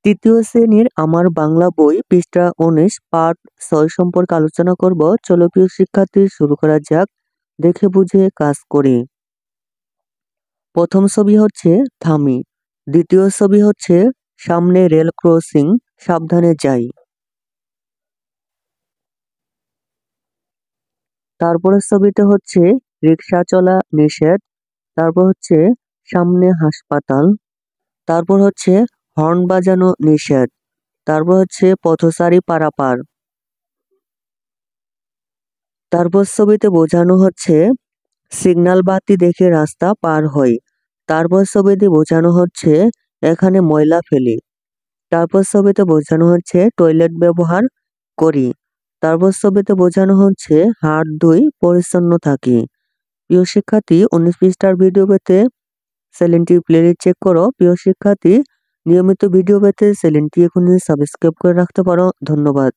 তৃতীয় শ্রেণীর আমার বাংলা বই পৃষ্ঠা ১৯ পাঠ ৬ সম্পর্কে আলোচনা করব। চলো প্রিয় শিক্ষার্থী, শুরু করা যাক। দেখে বুঝে কাজ করি। প্রথম ছবি হচ্ছে থামি, দ্বিতীয় ছবি হচ্ছে সামনে রেল ক্রসিং, সাবধানে যাই। তারপরের ছবিতে হচ্ছে রিক্সা চলা নিষেধ, তারপর হচ্ছে সামনে হাসপাতাল, তারপর হচ্ছে হর্ন বাজানো নিষেধ, তারপর হচ্ছে পথচারী পারাপার। তারপর ছবিতে বোঝানো হচ্ছে সিগন্যাল বাতি দেখে রাস্তা পার হই। তারপর ছবিতে বোঝানো হচ্ছে এখানে ময়লা ফেলি। তারপর ছবিতে বোঝানো হচ্ছে টয়লেট ব্যবহার করি। তারপর ছবিতে বোঝানো হচ্ছে হাত ধুই, পরিচ্ছন্ন থাকি। প্রিয় শিক্ষার্থী, 19 পৃষ্ঠার ভিডিও পেতে চ্যানেলটি প্লেলিস্ট চেক করো। প্রিয় শিক্ষার্থী, নিয়মিত ভিডিও পেতে চ্যানেলটি এখনই সাবস্ক্রাইব করে রাখতে পারো। ধন্যবাদ।